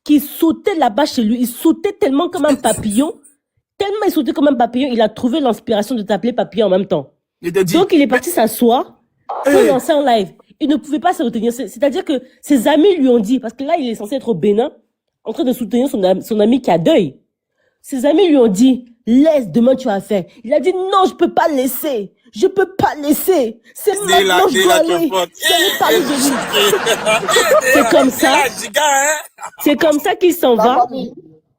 qui sautait là-bas chez lui. Il sautait tellement comme un papillon. Tellement il sautait comme un papillon, il a trouvé l'inspiration de t'appeler papillon en même temps. Donc il est parti s'asseoir pour lancer en live. Il ne pouvait pas se retenir. C'est-à-dire que ses amis lui ont dit, parce que là il est censé être au Bénin, en train de soutenir son ami qui a deuil. Ses amis lui ont dit, laisse, demain tu vas faire. Il a dit, non, je peux pas laisser. Je peux pas laisser. C'est maintenant je dois aller. C'est comme ça. C'est comme ça qu'il s'en va.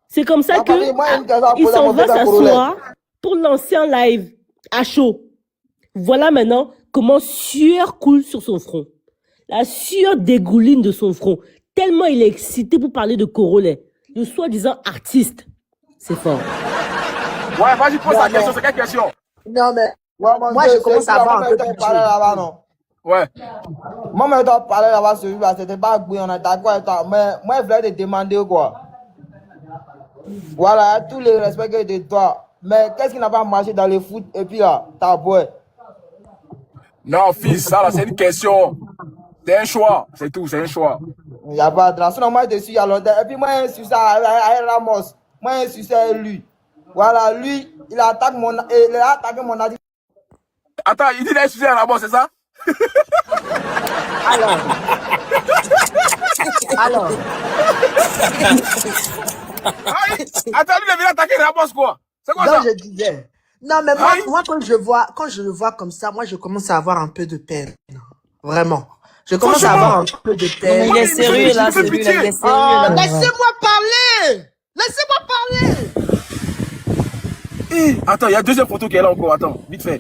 C'est comme ça qu'il s'en va s'asseoir pour lancer un live à chaud. Voilà maintenant comment sueur coule sur son front. La sueur dégouline de son front. Tellement il est excité pour parler de Corolet, le soi-disant artiste. C'est fort. Ouais, vas-y, pose ta question. C'est quelle question? Non, mais moi, je commence à avoir un peu de parler là-bas, non? Ouais. Moi, je dois parler là-bas, celui-là, c'était pas Gouy, on est d'accord avec toi. Mais moi, je voulais te demander quoi. Voilà, tous les respects que de toi. Mais qu'est-ce qui n'a pas marché dans le foot et puis là, t'as beau. Non, fils, ça là, c'est une question. C'est un choix, c'est tout, c'est un choix. Il n'y a pas de raison. Moi, je suis à longtemps. Et puis, moi, je suis ça à Ramos. Moi, je suis ça lui. Voilà, lui, il a attaqué mon addiction. Attends, il dit qu'il a sucé à Ramos, c'est ça? Alors. Attends, lui, il vient attaquer Ramos, quoi? C'est quoi ça? Je disais. Non, mais moi, quand je le vois comme ça, moi, je commence à avoir un peu de peine. Vraiment. Je commence à avoir un peu de peine. Il est sérieux, là, celui-là, il est sérieux, là. Laissez-moi parler! Laissez-moi parler! Attends, il y a deuxième photo qui est là encore. Attends, vite fait.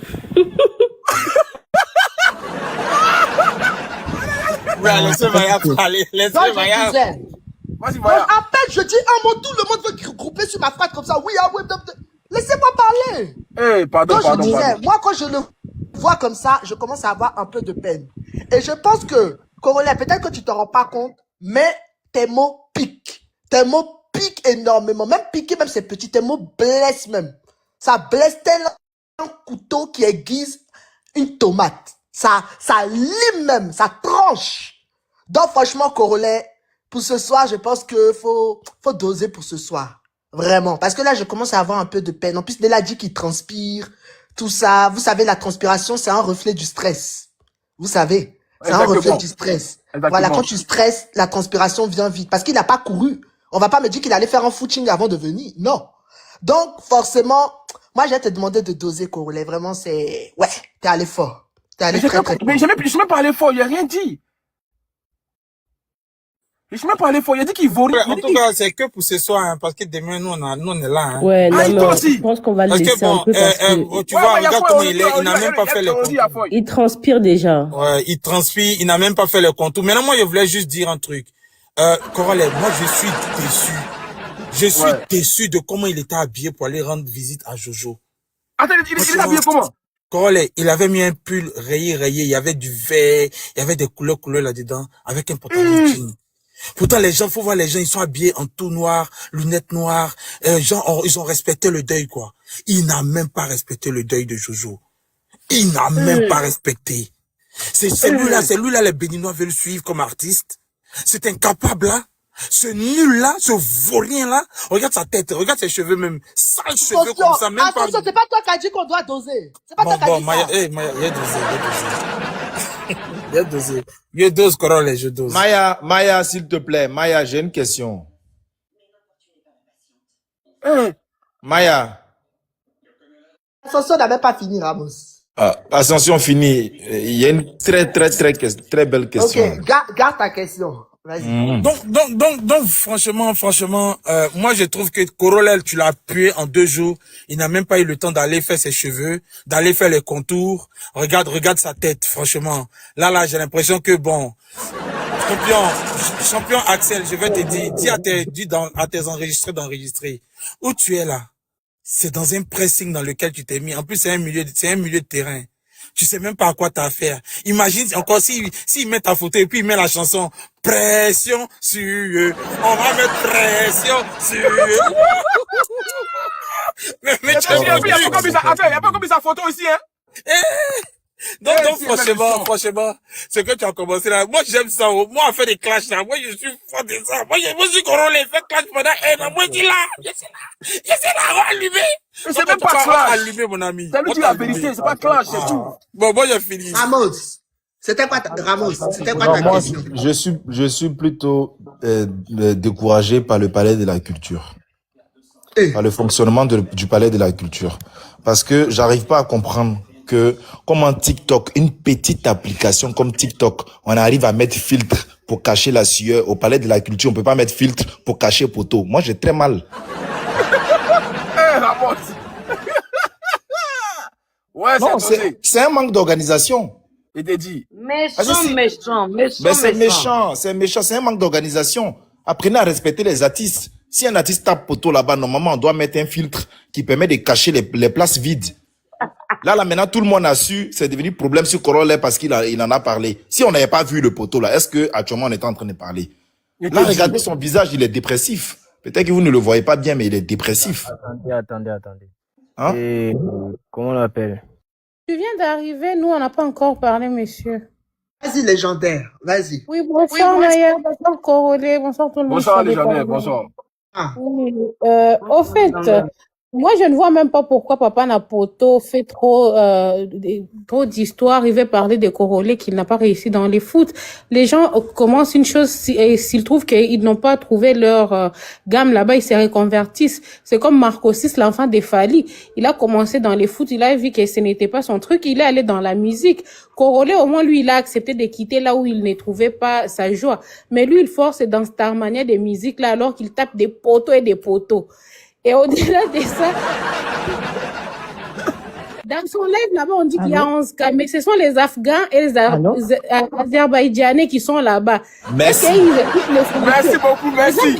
Laissez Maya parler. Laissez Maya. Vas-y, Maya. À peine je dis un mot, tout le monde veut regrouper sur ma phrase comme ça. Oui, laissez-moi parler. Pardon. Moi, quand je le vois comme ça, je commence à avoir un peu de peine. Et je pense que, Corolet, peut-être que tu te rends pas compte, mais tes mots piquent. Tes mots piquent énormément. Même piquer, même c'est petit, tes mots blessent même. Ça blesse tel un couteau qui aiguise une tomate. Ça lime même, ça tranche. Donc franchement, Corolet, pour ce soir, je pense que faut doser pour ce soir. Vraiment. Parce que là, je commence à avoir un peu de peine. En plus, Néla dit qu'il transpire, tout ça. Vous savez, la transpiration, c'est un reflet du stress. Vous savez, c'est un reflet du stress. Exactement. Voilà, quand tu stresses, la transpiration vient vite. Parce qu'il n'a pas couru. On va pas me dire qu'il allait faire un footing avant de venir. Non. Donc, forcément, moi, je vais te demander de doser, Corolet. Vraiment, c'est... Ouais, t'es allé fort. T'es allé très fort. Mais je suis même pas allé fort, il a rien dit. Je suis même pas allé fort, il a dit qu'il vaut rien. En tout cas, c'est que pour ce soir, hein, parce que demain, nous, on est là. Hein. Ouais, non, je pense qu'on va le laisser un peu parce que... Tu vois, regarde comment il est, il n'a même pas fait le contour. Il transpire déjà. Ouais, il transpire, il n'a même pas fait le contour. Maintenant, moi, je voulais juste dire un truc. Corolet, moi, je suis déçu. Je suis déçu de comment il était habillé pour aller rendre visite à Jojo. Attends, il est habillé comment? Corolet, il avait mis un pull rayé, il y avait du vert, il y avait des couleurs là-dedans, avec un pantalon jean. Pourtant, les gens, faut voir les gens, ils sont habillés en tout noir, lunettes noires, ils ont respecté le deuil, quoi. Il n'a même pas respecté le deuil de Jojo. Il n'a même pas respecté. C'est lui-là, les Béninois veulent suivre comme artiste. C'est incapable, là. Ce nul-là, ce vaurien-là, regarde sa tête, regarde ses cheveux même, sales cheveux comme ça, même pas... Attention, c'est pas toi qui as dit qu'on doit doser. C'est pas toi qui as dit Maya, ça. Maya, il y a dosé. Je dose, Corolet, je dose. Maya, s'il te plaît, Maya, j'ai une question. Maya. Attention, on n'a même pas fini, Ramos. Ascension finie. Il y a une très belle question. Ok, garde ta question. Vas-y. Donc, franchement, moi, je trouve que Corolet, tu l'as appuyé en 2 jours. Il n'a même pas eu le temps d'aller faire ses cheveux, d'aller faire les contours. Regarde sa tête, franchement. Là, j'ai l'impression que bon, champion Axel, je vais te dire, dis à tes enregistrés d'enregistrer. Où tu es là? C'est dans un pressing dans lequel tu t'es mis. En plus, c'est un milieu de terrain. Tu sais même pas à quoi t'as affaire. Imagine encore s'il met ta photo et puis il met la chanson pression sur eux. On va mettre pression sur eux. mais il n'y a pas comme sa photo ici, hein? Donc, c'est méchant. franchement, ce que tu as commencé là, moi j'aime ça. Moi, on fait des clashs là. Moi, je suis fan de ça. Moi, je suis Corolé, fait clash pendant un an. Moi, je suis là. Je suis là, on va allumer. C'est même pas clash. Allumer, mon ami. T'as lui dit la vérité, c'est pas clash, c'est tout. Bon, moi, j'ai fini. Ramos, c'était quoi ta Moi, question? je suis plutôt découragé par le palais de la culture, par le fonctionnement du palais de la culture. Parce que j'arrive pas à comprendre que comment TikTok, une petite application comme TikTok, on arrive à mettre filtre pour cacher la sueur. Au palais de la culture, on peut pas mettre filtre pour cacher poteau. Moi, j'ai très mal. Ramos. Ouais, Non, c'est c'est un manque d'organisation. Il t'a dit. Ah, si. Mais c'est méchant, c'est un manque d'organisation. Apprenez à respecter les artistes. Si un artiste tape poteau là-bas, normalement, on doit mettre un filtre qui permet de cacher les places vides. Là, maintenant, tout le monde a su, c'est devenu problème sur Corolla parce qu'il en a parlé. Si on n'avait pas vu le poteau là, est-ce que actuellement on est en train de parler? Là, regardez son visage, il est dépressif. Peut-être que vous ne le voyez pas bien, mais il est dépressif. Attendez. Hein? Et comment on l'appelle? Tu viens d'arriver, nous on n'a pas encore parlé, monsieur. Vas-y, légendaire, vas-y. Oui, bonsoir Maya, bonsoir Corolé, bonsoir tout le monde. Bonsoir, légendaire, bonsoir. Oui, au fait, moi je ne vois même pas pourquoi Papa Napoto fait trop d'histoires. Il veut parler de Corolé qu'il n'a pas réussi dans les foot. Les gens commencent une chose et s'ils trouvent qu'ils n'ont pas trouvé leur gamme là-bas, ils se reconvertissent. C'est comme Marco VI, l'enfant des Fali. Il a commencé dans les foot, il a vu que ce n'était pas son truc, il est allé dans la musique. Corolé, au moins lui, il a accepté de quitter là où il ne trouvait pas sa joie. Mais lui, il force dans cette manière de musique là alors qu'il tape des poteaux et des poteaux. Et au-delà de ça, dans son live là-bas, on dit qu'il y a 11 cas, mais ce sont les Afghans et les Azerbaïdjanais qui sont là-bas. Merci. Merci beaucoup, merci.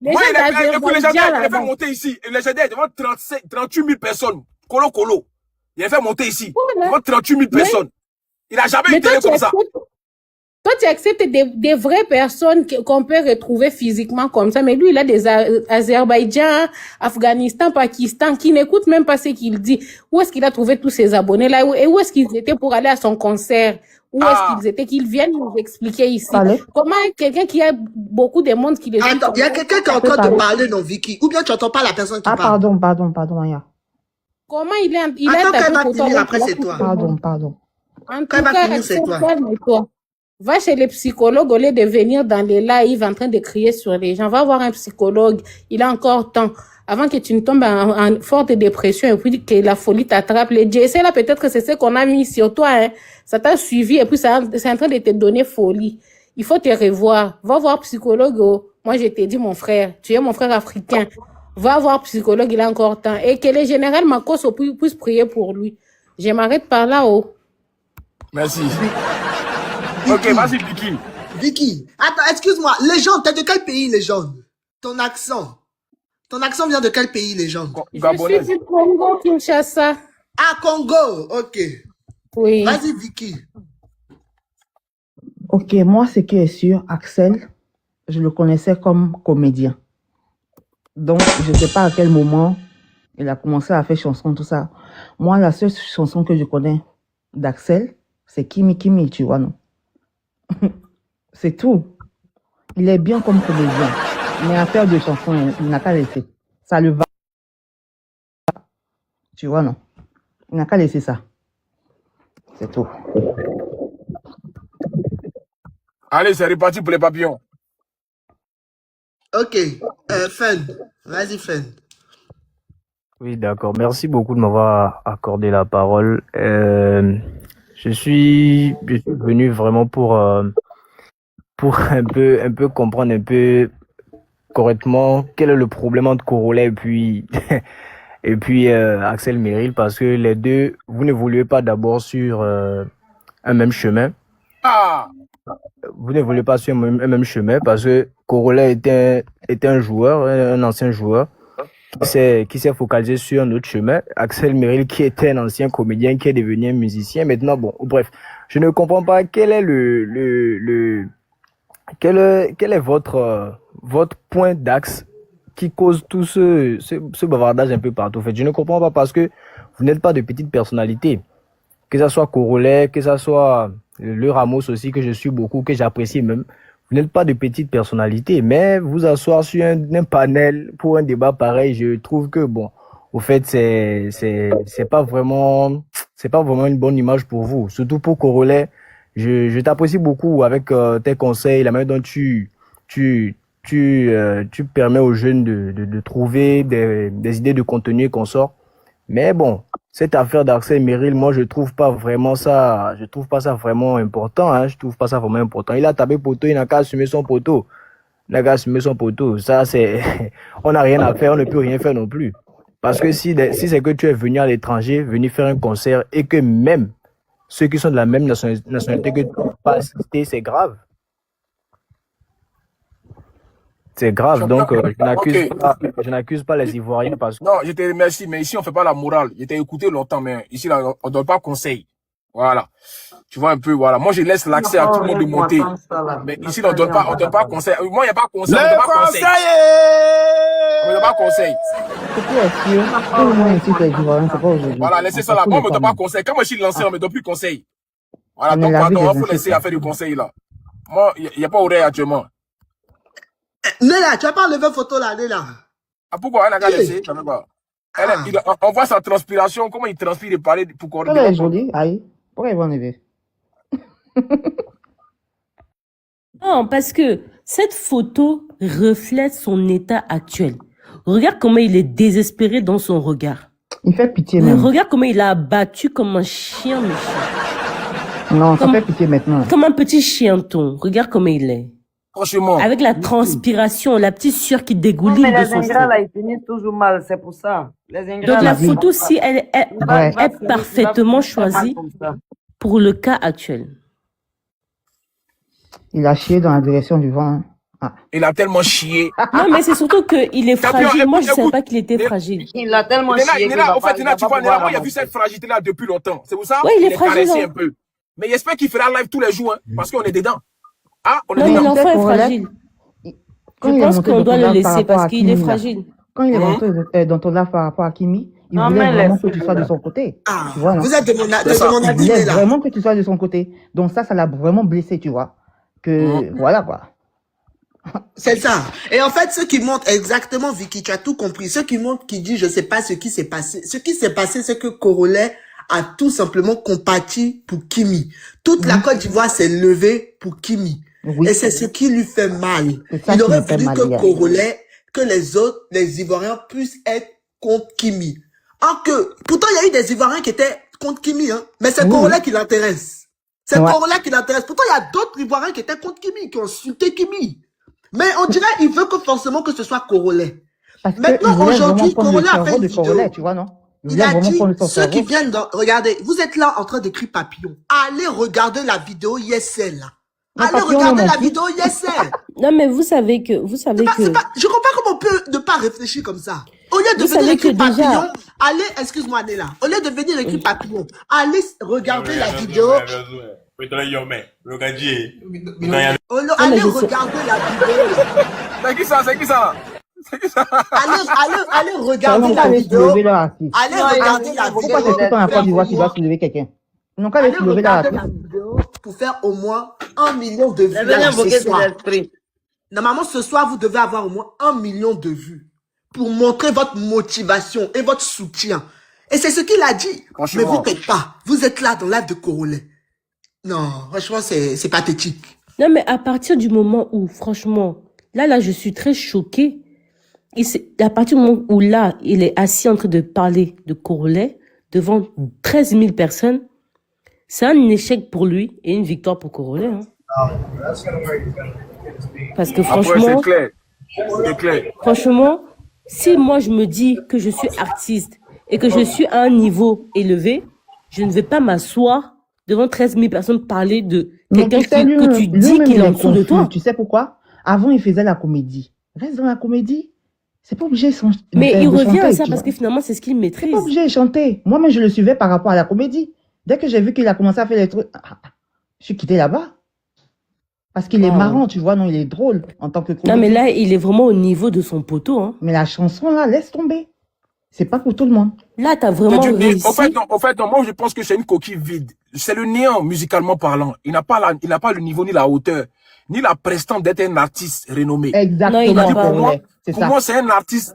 Les Moi, gens il a d'Azerbaïdjan fait là-bas. monter ici. Le légendaire devant 38 000 personnes. Colo. Il a fait monter ici. Devant 38 000 personnes. Il n'a jamais Mais été comme ça. Toi, tu acceptes des vraies personnes qu'on peut retrouver physiquement comme ça, mais lui, il a des Azerbaïdjan, Afghanistan, Pakistan, qui n'écoutent même pas ce qu'il dit. Où est-ce qu'il a trouvé tous ses abonnés là? Et où est-ce qu'ils étaient pour aller à son concert? Où est-ce qu'ils étaient? Qu'ils viennent nous expliquer ici. Comment quelqu'un qui a beaucoup de monde qui les... Attends, il y a quelqu'un qui est en train de parler, non, Vicky? Ou bien tu n'entends pas la personne qui parle? Pardon, Maya. Comment il est... Attends, quand elle va finir, après c'est toi. Pardon. En tout Quand elle va cas, finir, c'est toi. calme-toi. Va chez les psychologues au lieu de venir dans les lives en train de crier sur les gens. Va voir un psychologue. Il a encore temps. Avant que tu ne tombes en forte dépression et puis que la folie t'attrape. Les JC là, peut-être que c'est ce qu'on a mis sur toi, hein. Ça t'a suivi et puis c'est en train de te donner folie. Il faut te revoir. Va voir psychologue. Oh. Moi, je t'ai dit, mon frère. Tu es mon frère africain. Va voir psychologue. Il a encore temps. Et que le général Makos puisse prier pour lui. Je m'arrête par là, oh. Merci. Ok, vas-y, Vicky. Vicky, attends, excuse-moi. Légende, t'es de quel pays, légende? Ton accent vient de quel pays, légende? Je suis du Congo, Kinshasa. Ah, Congo, ok. Oui. Vas-y, Vicky. Ok, moi, ce qui est sûr, Axel, je le connaissais comme comédien. Donc, je ne sais pas à quel moment il a commencé à faire chanson, tout ça. Moi, la seule chanson que je connais d'Axel, c'est Kimi Kimi, tu vois, non? C'est tout. Il est bien comme comédien. Mais à faire de chansons, il n'a qu'à laisser. Ça le va. Tu vois, non? Il n'a qu'à laisser ça. C'est tout. Allez, c'est reparti pour les papillons. Ok. Fun. Vas-y, Fun. Oui, d'accord. Merci beaucoup de m'avoir accordé la parole. Je suis venu vraiment pour un peu comprendre un peu correctement quel est le problème entre Corolla et puis Axel Merrill, parce que les deux, vous n'évoluez pas d'abord sur un même chemin. Vous n'évoluez pas sur un même chemin parce que Corolla était un joueur, un ancien joueur qui s'est focalisé sur un autre chemin. Axel Merrill, qui était un ancien comédien, qui est devenu un musicien. Maintenant, bon, bref, je ne comprends pas quel est quel est votre point d'axe qui cause tout ce bavardage un peu partout. En fait, je ne comprends pas parce que vous n'êtes pas de petite personnalité. que ça soit Congolais, que ça soit le Ramos aussi, que je suis beaucoup, que j'apprécie même. Vous n'êtes pas de petites personnalités, mais vous asseoir sur un panel pour un débat pareil, je trouve que bon, au fait, c'est pas vraiment une bonne image pour vous. Surtout pour Congolais, je t'apprécie beaucoup avec tes conseils, la manière dont tu permets aux jeunes de trouver des idées de contenu qu'on sort. Mais bon, cette affaire d'Axel Merrill, moi, je trouve pas ça vraiment important, hein. Je trouve pas ça vraiment important. Il a tapé poteau, il n'a qu'à assumer son poteau. Il n'a qu'à assumer son poteau. Ça, on n'a rien à faire, on ne peut rien faire non plus. Parce que si c'est que tu es venu à l'étranger, venir faire un concert et que même ceux qui sont de la même nationalité que tu n'as pas assisté, c'est grave. C'est grave, donc je n'accuse pas les Ivoiriens parce que... Non, je te remercie, mais ici on fait pas la morale. Je t'ai écouté longtemps, mais ici là, on donne pas conseil. Voilà. Tu vois un peu, voilà. Moi, je laisse l'accès à tout le monde de monter. Mais ici, on donne pas conseil. Moi, il n'y a pas conseil. On donne pas conseil. On donne pas conseil. Voilà, laissez ça là. Moi, on me donne pas conseil. Quand moi, je suis lancé, on me donne plus conseil. Voilà, donc, pardon, il faut laisser à faire du conseil là. Moi, il n'y a pas oreille actuellement. Néla, tu vas pas enlever photo là, Néla. Ah, pourquoi? Elle n'a qu'à laisser, quand même pas. On voit sa transpiration, comment il transpire de parler pour coordonner. Elle est jolie, aïe. Pourquoi il va enlever? Non, parce que cette photo reflète son état actuel. Regarde comment il est désespéré dans son regard. Il fait pitié même. Regarde comment il a abattu comme un chien méchant. Non, ça fait pitié maintenant. Comme un petit chienton. Regarde comment il est. Franchement. Avec la transpiration, la petite sueur qui dégouline de son sang. Les ingrats, là, ils finissent toujours mal, c'est pour ça. Donc la photo, si elle est parfaitement choisie pour le cas actuel. Il a chié dans la direction du vent. Ah. Il a tellement chié. Non, mais c'est surtout qu'il est fragile. Moi, je ne savais pas qu'il était fragile. Il a tellement chié. En fait, tu vois, moi, il a vu cette fragilité-là depuis longtemps. C'est pour ça qu'il est caressé un peu. Mais j'espère qu'il fera live tous les jours, hein, parce qu'on est dedans. Ah, on est non, mais dedans. l'enfant est fragile. Je pense qu'on doit le laisser parce qu'il est fragile. Quand il est monté dans ton live par rapport à Kimi, il voulait vraiment que tu sois de son côté. Tu vois, vous êtes de mon avis. Il voulait vraiment que tu sois de son côté. Donc ça l'a vraiment blessé, tu vois. Voilà quoi. C'est ça. Et en fait, ceux qui montrent exactement, Vicky, tu as tout compris. Ceux qui montrent, qui disent, je sais pas ce qui s'est passé. Ce qui s'est passé, c'est que Congolais a tout simplement compati pour Kimi. Toute la Côte d'Ivoire s'est levée pour Kimi. Oui. Et c'est ce qui lui fait mal. Il aurait voulu que Congolais, que les autres, les Ivoiriens puissent être contre Kimi. Pourtant, il y a eu des Ivoiriens qui étaient contre Kimi, hein. Mais c'est Congolais qui l'intéresse. C'est Congolais qui l'intéresse. Pourtant, il y a d'autres Ivoiriens qui étaient contre Kimi, qui ont insulté Kimi. Mais on dirait il veut que forcément que ce soit Congolais. Maintenant, aujourd'hui, Congolais a fait une vidéo. Tu vois, non? Il a dit, ceux qui viennent regardez, vous êtes là en train d'écrire papillon. Allez regarder la vidéo Yessel, là. Allez regarder la vidéo Yessel. Non, mais vous savez que... je comprends pas comment on peut ne pas réfléchir comme ça. Au lieu de venir écrire papillon, allez, excuse-moi, Néla. Au lieu de venir écrire papillon, allez regarder la vidéo. Allez regarder la vidéo. C'est qui ça? C'est qui ça? Allez regarder la vidéo. Allez regarder la vidéo. Pourquoi c'est tout le temps la Côte d'Ivoire qui doit soulever quelqu'un? Ils n'ont qu'à aller soulever la vidéo pour faire au moins 1 million de vues ce soir. Normalement, ce soir, vous devez avoir au moins 1 million de vues pour montrer votre motivation et votre soutien. Et c'est ce qu'il a dit. Mais vous ne faites pas. Vous êtes là dans l'âge de Congolais. Non, franchement, c'est pathétique. Non, mais à partir du moment où, franchement, là, je suis très choquée. Et à partir du moment où là, il est assis en train de parler de Congolais devant 13 000 personnes, c'est un échec pour lui et une victoire pour Congolais. Hein. Parce que franchement, c'est clair. Franchement, si moi je me dis que je suis artiste et que je suis à un niveau élevé, je ne vais pas m'asseoir devant 13 000 personnes parler de quelqu'un que tu dis qu'il est en dessous de toi. Tu sais pourquoi? Avant, il faisait la comédie. Reste dans la comédie. C'est pas obligé de chanter. Mais il revient à ça parce que finalement, c'est ce qu'il maîtrise. C'est pas obligé de chanter. Moi-même, je le suivais par rapport à la comédie. Dès que j'ai vu qu'il a commencé à faire les trucs, je suis quitté là-bas. Parce qu'il est marrant, tu vois, non, il est drôle en tant que comédien. Non, mais là, il est vraiment au niveau de son poteau. Hein. Mais la chanson, là, laisse tomber. C'est pas pour tout le monde. Là, t'as vraiment réussi. En fait, non, moi, je pense que c'est une coquille vide. C'est le néant, musicalement parlant. Il n'a pas le niveau ni la hauteur, ni la prestance d'être un artiste renommé. Exactement. Non, il a pas. Pour moi, c'est un artiste.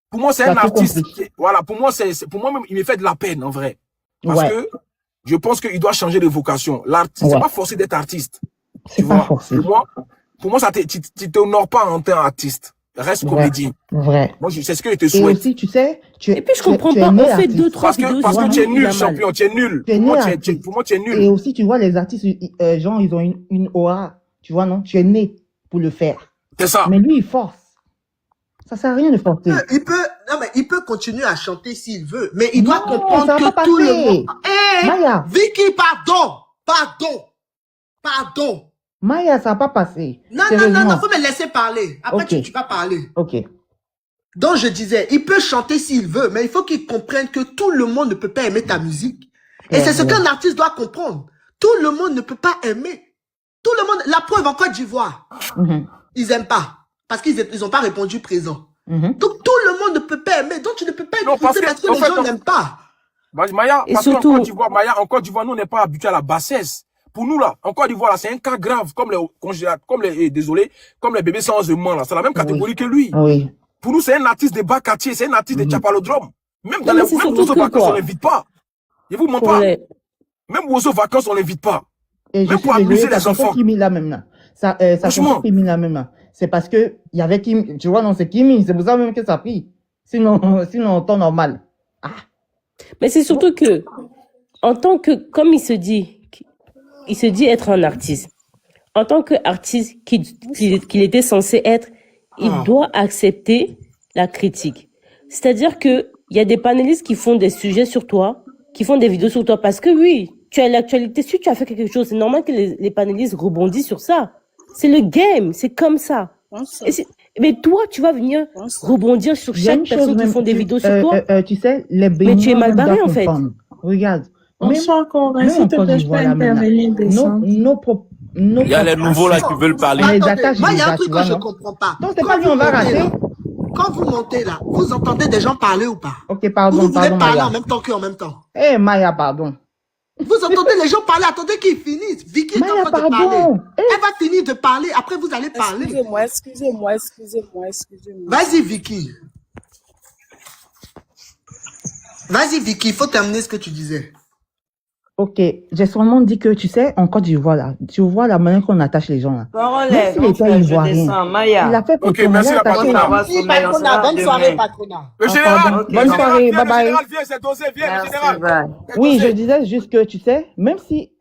Pour moi, c'est un artiste. Voilà, pour moi, même, il me fait de la peine, en vrai. Parce que je pense qu'il doit changer de vocation. L'artiste, c'est pas forcé d'être artiste. C'est pas forcé. Pour moi, tu t'honores pas en tant qu'artiste. Reste comédien. Vrai. Moi, c'est ce que je te souhaite. Et aussi, tu sais, et puis, je comprends pas. On fait 2-3 vidéos. Parce que tu es nul, champion. Tu es nul. Pour moi, tu es nul. Et aussi, tu vois, les artistes, genre, ils ont une aura. Tu vois, non? Tu es né pour le faire. C'est ça. Mais lui, il force. Ça sert à rien de forcer. Il peut continuer à chanter s'il veut, mais il doit comprendre que tout le monde. Maya. Vicky, pardon. Maya, ça n'a pas passé. Non, faut me laisser parler. Après, tu vas parler. Ok. Donc, je disais, il peut chanter s'il veut, mais il faut qu'il comprenne que tout le monde ne peut pas aimer ta musique. Et c'est ce qu'un artiste doit comprendre. Tout le monde ne peut pas aimer. Tout le monde, la preuve en Côte d'Ivoire, ils aiment pas. Parce qu'ils n'ont pas répondu présent. Donc, tout le monde ne peut pas aimer. Donc, tu ne peux pas être parce que les gens n'aiment pas. Maya, parce qu'en Côte d'Ivoire, nous, on n'est pas habitués à la bassesse. Pour nous, là, en Côte d'Ivoire, c'est un cas grave, comme les bébés sans osement, là. C'est la même catégorie que lui. Oui. Pour nous, c'est un artiste de bas quartier, c'est un artiste de Chapalodrome. Même dans les Oiseaux Vacances, on l'invite pas. Je vous mens pas. Même Oiseaux Vacances, on l'invite pas. Et même pour amuser les enfants. Kimi là même là. Ça Kimi là même là. C'est parce que il y avait Kimi, tu vois, non, c'est Kimi, c'est pour ça même que ça prie. Sinon, en temps normal. Mais c'est surtout que, en tant que, comme il se dit être un artiste. En tant qu'artiste qu'il était censé être, il doit accepter la critique. C'est-à-dire que il y a des panélistes qui font des sujets sur toi, qui font des vidéos sur toi, parce que oui, tu as l'actualité. Si tu as fait quelque chose, c'est normal que les panélistes rebondissent sur ça. C'est le game, c'est comme ça. Mais toi, tu vas venir rebondir sur chaque personne qui font des vidéos sur toi. Tu sais, les Béninois. Mais tu es mal barré, en fait. Regarde. Bonsoir, Corinne, s'il te plaît, je peux intervenir. Il y a les nouveaux là qui veulent parler. Moi, il y a un truc que je ne comprends pas. Donc, c'est pas lui, on va rater. Quand vous montez là, vous entendez des gens parler ou pas? Ok, pardon, vous voulez parler Maya. en même temps qu'en même temps. Eh, Maya, pardon. Vous entendez les gens parler, attendez qu'ils finissent. Vicky est en train de parler. Elle va finir de parler, après vous allez parler. Excusez-moi. Vas-y, Vicky. Vas-y, Vicky, il faut terminer ce que tu disais. Ok, j'ai seulement dit que, tu sais, en Côte d'Ivoire, là, tu vois la manière qu'on attache les gens, là. Même s'il était ivoirien, Maya. il a fait pour Ok, merci la patronne. Merci, patronat. Bonne soirée, patronat. Le général, bonne soirée, bye bye. Le général, viens, c'est dosé, viens, le général. Oui, je disais juste que, tu sais, même si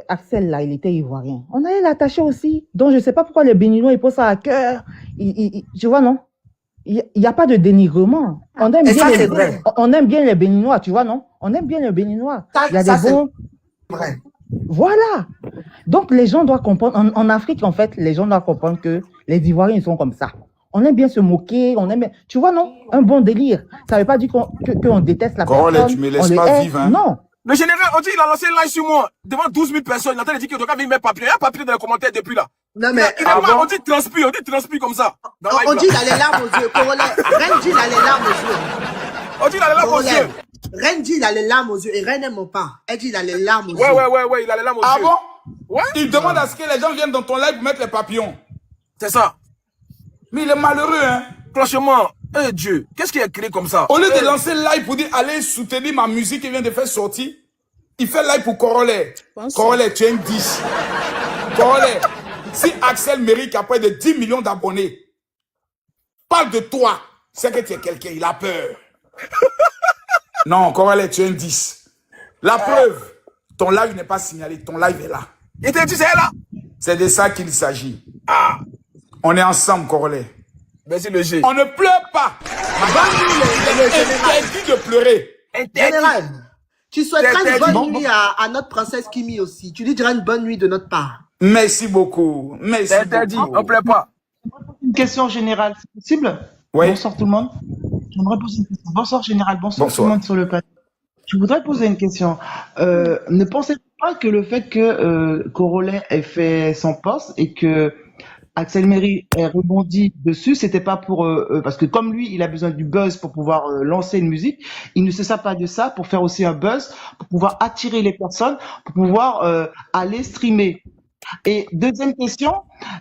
Axel, là, il était ivoirien, on allait l'attacher aussi. Donc, je sais pas pourquoi les Béninois, ils posent ça à cœur. Tu vois, non? Il n'y a pas de dénigrement. On aime bien les Béninois, tu vois, non? On aime bien les Béninois. Il y a des bons. Vrai. Voilà. Donc, les gens doivent comprendre. En Afrique, en fait, les gens doivent comprendre que les Ivoiriens, ils sont comme ça. On aime bien se moquer, on aime bien. Tu vois, non? Un bon délire. Ça ne veut pas dire qu'on déteste la personne. Tu me laisses pas vivre, hein? Non. Le général, on dit qu'il a lancé un live sur moi, devant 12 000 personnes. Il a dit qu'il doit venir mettre papier. Il y a un papier dans les commentaires depuis là. Non, mais. On dit transpire comme ça. On dit qu'il a les larmes aux yeux. Reine dit qu'il a les larmes aux yeux. On dit qu'il a les larmes aux yeux. Reine dit qu'il a les larmes aux yeux. Et Reine n'aime pas. Elle dit qu'il a les larmes aux yeux. Ouais, il a les larmes aux yeux. Ah bon? Ouais. Il demande à ce que les gens viennent dans ton live pour mettre les papillons. C'est ça. Mais il est malheureux, hein. Franchement, Dieu, qu'est-ce qui est créé comme ça? Au lieu de lancer live pour dire allez soutenir ma musique qui vient de faire sortir, il fait live pour Corolet. Corolet, tu es un 10. Corolet, si Axel mérite après de 10 millions d'abonnés, parle de toi, c'est que tu es quelqu'un, il a peur. Non, Corolet, tu es un 10. La preuve, ton live n'est pas signalé, ton live est là. Et tu sais là? C'est de ça qu'il s'agit. On est ensemble, Corolet. Merci le G. On ne pleure pas. Interdit de pleurer. Général, tu souhaiterais une bonne nuit à notre princesse Kimi aussi. Tu lui diras une bonne nuit de notre part. Merci beaucoup. Merci beaucoup. On ne plaît pas. Une question générale, c'est possible? Oui. Bonsoir tout le monde. J'aimerais poser une question. Bonsoir général, bonsoir tout le monde sur le plateau. Je voudrais poser une question. Ne pensez-vous pas que le fait que Corolet ait fait son poste et que Axel Méry rebondit dessus, c'était pas pour parce que comme lui, il a besoin du buzz pour pouvoir lancer une musique, il ne se sert pas de ça pour faire aussi un buzz, pour pouvoir attirer les personnes, pour pouvoir aller streamer. Et deuxième question,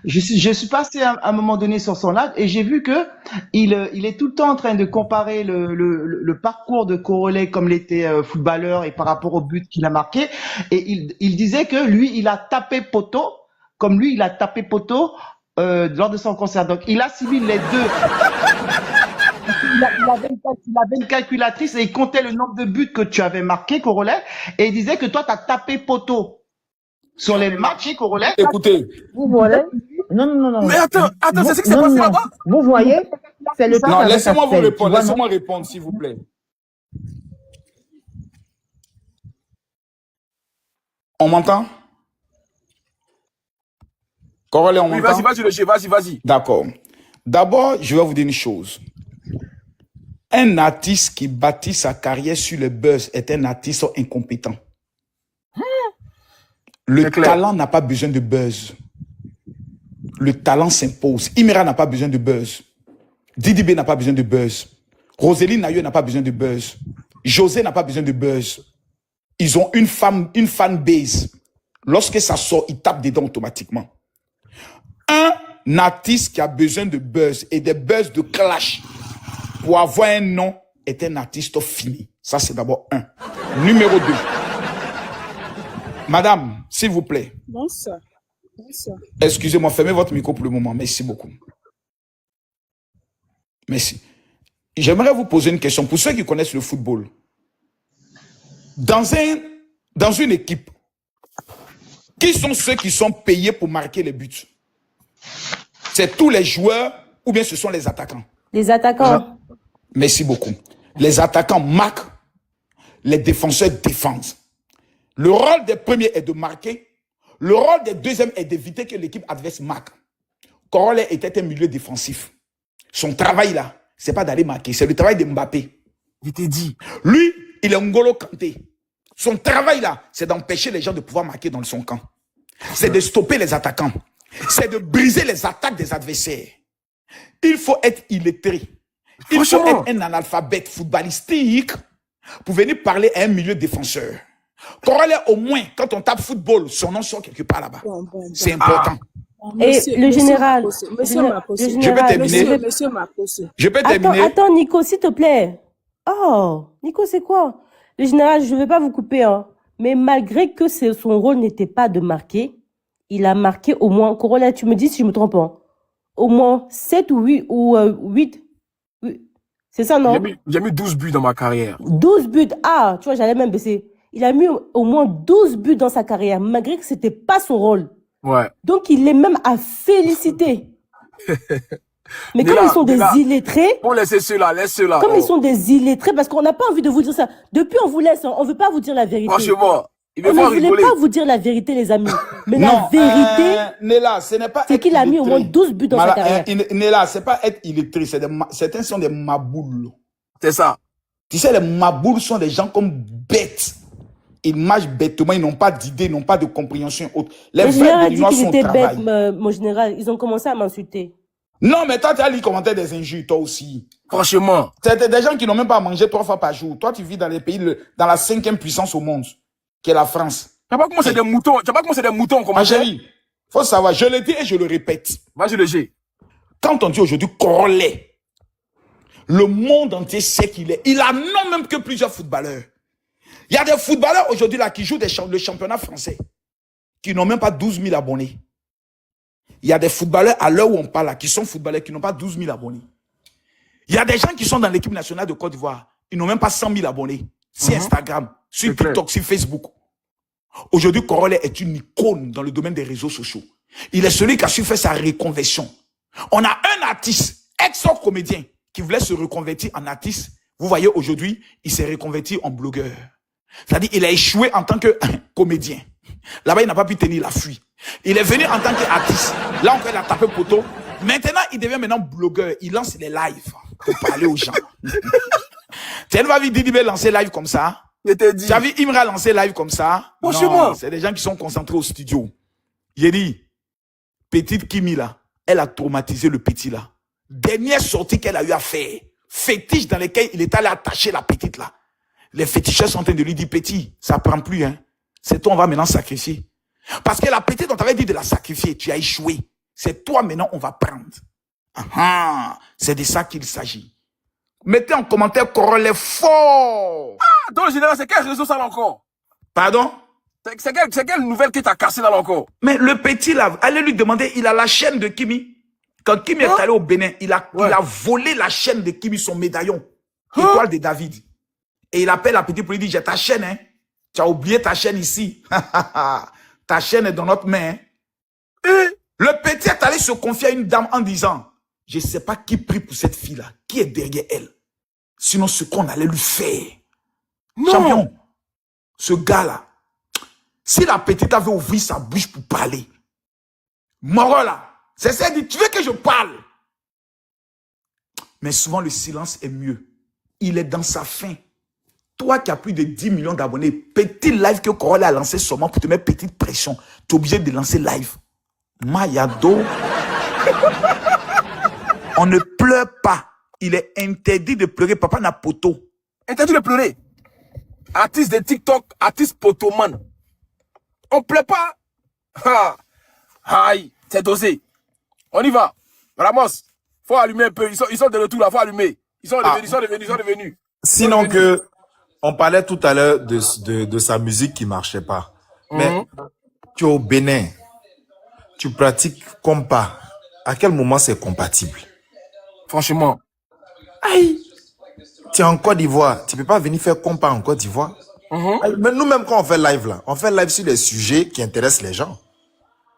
je suis passé à un moment donné sur son live et j'ai vu que il est tout le temps en train de comparer le parcours de Corolet comme il était footballeur et par rapport au but qu'il a marqué. Et il disait que lui, il a tapé poteau, comme lui, il a tapé poteau lors de son concert. Donc, il assimile les deux. Il avait une calculatrice et il comptait le nombre de buts que tu avais marqué, Corolet, et il disait que toi, tu as tapé poteau. Sur les matchs, Corolet. Écoutez. Vous voyez? Non. Mais attends, c'est ce qui s'est passé là-bas? Vous voyez? C'est le Non, laissez-moi vous répondre. Laissez-moi répondre, s'il vous plaît. On m'entend? Corolet, on m'entend? Oui, vas-y, le G, vas-y. D'accord. D'abord, je vais vous dire une chose. Un artiste qui bâtit sa carrière sur le buzz est un artiste incompétent. Le talent n'a pas besoin de buzz. Le talent s'impose. Imera n'a pas besoin de buzz. Didi B n'a pas besoin de buzz. Roséline Nayo n'a pas besoin de buzz. José n'a pas besoin de buzz. Ils ont une fan base. Lorsque ça sort, ils tapent dedans automatiquement. Un artiste qui a besoin de buzz et des buzz de clash pour avoir un nom est un artiste fini. Ça, c'est d'abord un. Numéro 2. Madame, s'il vous plaît. Bonsoir. Excusez-moi, fermez votre micro pour le moment. Merci beaucoup. Merci. J'aimerais vous poser une question. Pour ceux qui connaissent le football, dans une équipe, qui sont ceux qui sont payés pour marquer les buts? C'est tous les joueurs ou bien ce sont les attaquants? Les attaquants. Merci beaucoup. Les attaquants marquent, les défenseurs défendent. Le rôle des premiers est de marquer. Le rôle des deuxièmes est d'éviter que l'équipe adverse marque. Corolet était un milieu défensif. Son travail là, c'est pas d'aller marquer, c'est le travail de Mbappé. Je t'ai dit. Lui, il est N'Golo Kanté. Son travail là, c'est d'empêcher les gens de pouvoir marquer dans son camp. C'est de stopper les attaquants. C'est de briser les attaques des adversaires. Il faut être illettré. Il faut être un analphabète footballistique pour venir parler à un milieu défenseur. Corolet, au moins, quand on tape football, son nom sort quelque part là-bas. C'est important. Et le général, je peux terminer. Je peux terminer. Attends, Nico, s'il te plaît. Oh, Nico, c'est quoi? Le général, je ne vais pas vous couper, hein. Mais malgré que son rôle n'était pas de marquer, il a marqué au moins, Corolet, tu me dis si je me trompe pas, au moins 7 ou 8. C'est ça, non? J'ai mis 12 buts dans ma carrière. 12 buts. Ah, tu vois, j'allais même baisser. Il a mis au moins 12 buts dans sa carrière, malgré que c'était pas son rôle. Ouais. Donc, il est même à féliciter. Mais comme ils sont des illettrés... Bon, laissez ceux-là, laisse ceux-là. Comme ils sont des illettrés, parce qu'on n'a pas envie de vous dire ça. Depuis, on vous laisse, on veut pas vous dire la vérité. Franchement, on ne voulait pas vous dire la vérité, les amis. Mais la vérité, Néla, ce n'est pas c'est qu'il a mis au moins 12 buts dans sa carrière. Néla, c'est pas être illettré, certains sont des maboules. C'est ça. Tu sais, les maboules sont des gens comme bêtes. Ils marchent bêtement, ils n'ont pas d'idée, ils n'ont pas de compréhension autre. Les vrais Béninois sont au travail. Bête, mon général, ils ont commencé à m'insulter. Non, mais toi, tu as lu les commentaires des injures, toi aussi. Franchement. C'est des gens qui n'ont même pas mangé 3 fois par jour. Toi, tu vis dans les pays, dans la 5e puissance au monde, qui est la France. Tu n'as pas commencé des moutons. Tu n'as pas commencé des moutons, comment? Ma chérie, faut savoir, je le dis et je le répète. Vas-y, le G. Quand on dit aujourd'hui Corolet, le monde entier sait qu'il est. Il a non même que plusieurs footballeurs. Il y a des footballeurs aujourd'hui là qui jouent le championnat français, qui n'ont même pas 12 000 abonnés. Il y a des footballeurs à l'heure où on parle là, qui sont footballeurs, qui n'ont pas 12 000 abonnés. Il y a des gens qui sont dans l'équipe nationale de Côte d'Ivoire, ils n'ont même pas 100 000 abonnés. Sur Instagram, sur TikTok, sur Facebook. Aujourd'hui, Corolet est une icône dans le domaine des réseaux sociaux. Il est celui qui a su faire sa reconversion. On a un artiste, ex-comédien, qui voulait se reconvertir en artiste. Vous voyez, aujourd'hui, il s'est reconverti en blogueur. C'est-à-dire, il a échoué en tant que comédien. Là-bas, il n'a pas pu tenir la fuite. Il est venu en tant qu'artiste. Là, encore, il a tapé poteau. Maintenant, il devient maintenant blogueur. Il lance les lives pour parler aux gens. Tu as vu Didi B lancer live comme ça? Tu as vu Imra lancer live comme ça? Non, c'est des gens qui sont concentrés au studio. J'ai dit, petite Kimi là, elle a traumatisé le petit là. Dernière sortie qu'elle a eu à faire, fétiche dans lesquels il est allé attacher la petite là. Les féticheurs sont en train de lui dire, petit, ça prend plus, hein. C'est toi, on va maintenant sacrifier. Parce que la petite, on t'avait dit de la sacrifier, tu as échoué. C'est toi maintenant, on va prendre. C'est de ça qu'il s'agit. Mettez en commentaire Corolet fort. Ah, donc, général, c'est quel réseau ça là encore? Pardon? C'est quelle nouvelle qui t'a cassé là encore? Mais le petit là, allez lui demander, il a la chaîne de Kimi. Quand Kimi est allé au Bénin, il a volé la chaîne de Kimi, son médaillon. Étoile de David. Et il appelle la petite pour lui dire, j'ai ta chaîne, hein. Tu as oublié ta chaîne ici. Ta chaîne est dans notre main. Hein? Le petit est allé se confier à une dame en disant, je ne sais pas qui prie pour cette fille-là, qui est derrière elle. Sinon, ce qu'on allait lui faire. Non. Champion, ce gars-là, si la petite avait ouvert sa bouche pour parler, Moro là, c'est ça, dit, tu veux que je parle? Mais souvent, le silence est mieux. Il est dans sa faim. Toi qui as plus de 10 millions d'abonnés, petit live que Corolla a lancé seulement pour te mettre petite pression, tu es obligé de lancer live. Mayado. On ne pleure pas. Il est interdit de pleurer. Papa n'a poteau. Interdit de pleurer. Artiste de TikTok, artiste potoman. On pleure pas. Aïe, c'est dosé. On y va. Ramos, faut allumer un peu. Ils sont de retour là, faut allumer. Ils sont revenus. Sinon que, on parlait tout à l'heure de sa musique qui marchait pas. Mais tu es au Bénin. Tu pratiques compas. À quel moment c'est compatible? Franchement. Aïe. Tu es en Côte d'Ivoire. Tu peux pas venir faire compas en Côte d'Ivoire. Mais nous-mêmes, quand on fait live là, on fait live sur les sujets qui intéressent les gens.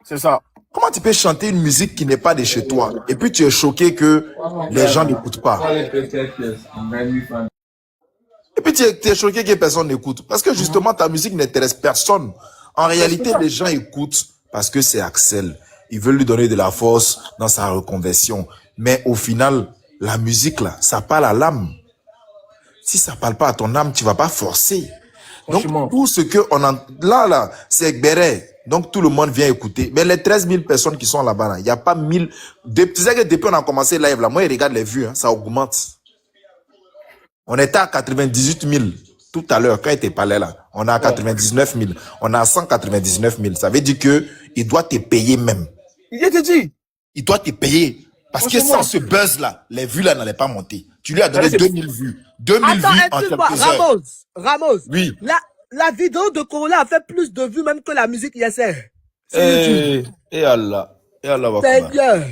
C'est ça. Comment tu peux chanter une musique qui n'est pas de chez toi et puis tu es choqué que les gens n'écoutent pas? Et puis tu es choqué que personne n'écoute. Parce que justement, ta musique n'intéresse personne. En réalité, les gens écoutent parce que c'est Axel. Ils veulent lui donner de la force dans sa reconversion. Mais au final, la musique là, ça parle à l'âme. Si ça parle pas à ton âme, tu vas pas forcer. Donc, tout ce que on a, là, c'est Gbéré. Donc, tout le monde vient écouter. Mais les 13 000 personnes qui sont là-bas, il n'y a pas 1000. Tu sais que depuis on a commencé live là, moi, je regarde les vues, hein, ça augmente. On était à 98 000 tout à l'heure, quand il était parlé là. On a à 99 000. On a à 199 000. Ça veut dire que il doit te payer même. Il te dit. Il doit te payer. Parce que sans ce buzz là, les vues là n'allaient pas monter. Tu lui as donné 2000 vues. 2000 vues en quelques heures. Ramos. Oui. La vidéo de Corolla a fait plus de vues même que la musique Yasser. Et Allah. Et Allah va c'est bien.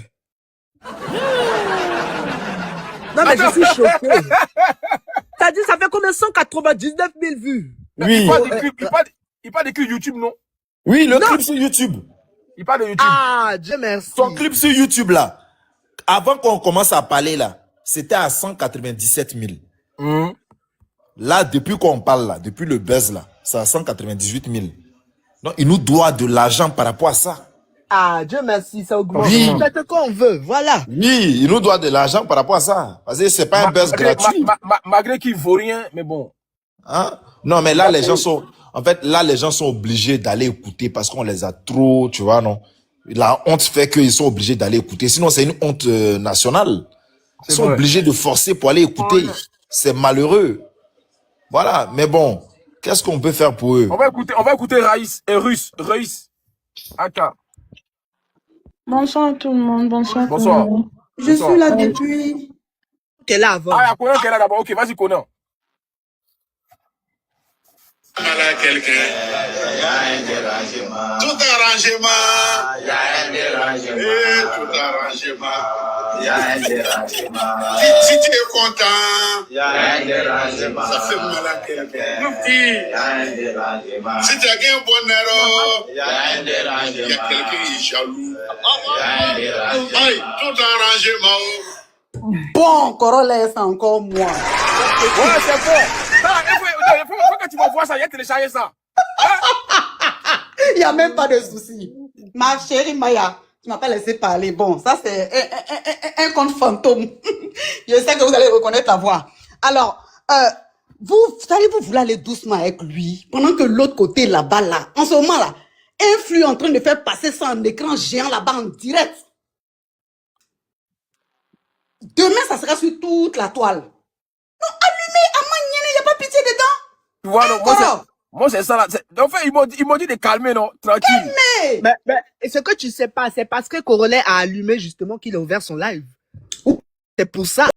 Non mais je suis choqué. T'as dit ça fait combien? 199 000 vues. Oui. Il parle de clip YouTube, non? Oui, le clip sur YouTube. Il parle de YouTube. Ah, Dieu merci. Son clip sur YouTube là, avant qu'on commence à parler là, c'était à 197 000. Là, depuis qu'on parle là, depuis le buzz là, c'est à 198 000. Donc, il nous doit de l'argent par rapport à ça. Ah, Dieu merci, ça augmente. Oui. On fait ce qu'on veut, voilà. Oui, il nous doit de l'argent par rapport à ça. Parce que c'est pas un buzz gratuit. Malgré qu'il vaut rien, mais bon. Hein? Non, mais là, les gens sont, en fait, là, les gens sont obligés d'aller écouter parce qu'on les a trop, tu vois, non? La honte fait qu'ils sont obligés d'aller écouter. Sinon, c'est une honte nationale. Ils sont obligés de forcer pour aller écouter. C'est malheureux. Voilà. Mais bon, qu'est-ce qu'on peut faire pour eux? On va écouter Raïs et Russe. Aka. Bonsoir tout le monde. Bonsoir. Tout le monde. Je suis là depuis. T'es là avant. Ah, il y a Conan qui est là d'abord. Ok, vas-y, Conan. Quelqu'un. Tout arrangement. Il y a un dérangement. Tout arrangement. Il y a un dérangement. Si tu es content, il y a un dérangement. Ça fait mal à quelqu'un. Il y a un dérangement. Si tu as gagné un bon erreur, il y a un dérangement. Il y a quelqu'un qui est jaloux. Il y a un dérangement. Aïe, tout arrangement. Bon, Corolla, c'est encore moi. Ouais, c'est bon. Il faut que tu m'envoies ça, il y a téléchargé ça. Il n'y a même pas de souci. Ma chérie Maya, tu m'as pas laissé parler. Bon, ça c'est un compte fantôme. Je sais que vous allez reconnaître la voix. Alors, vous voulez aller doucement avec lui, pendant que l'autre côté là-bas, là, en ce moment là, un flux est en train de faire passer ça en écran géant là-bas en direct. Demain, ça sera sur toute la toile. Non, allumez, il n'y a pas pitié dedans. Tu vois, non, moi, c'est ça là. En fait, ils m'ont dit de calmer, non? Tranquille. Mais ce que tu sais pas, c'est parce que Corolet a allumé justement qu'il a ouvert son live. C'est pour ça.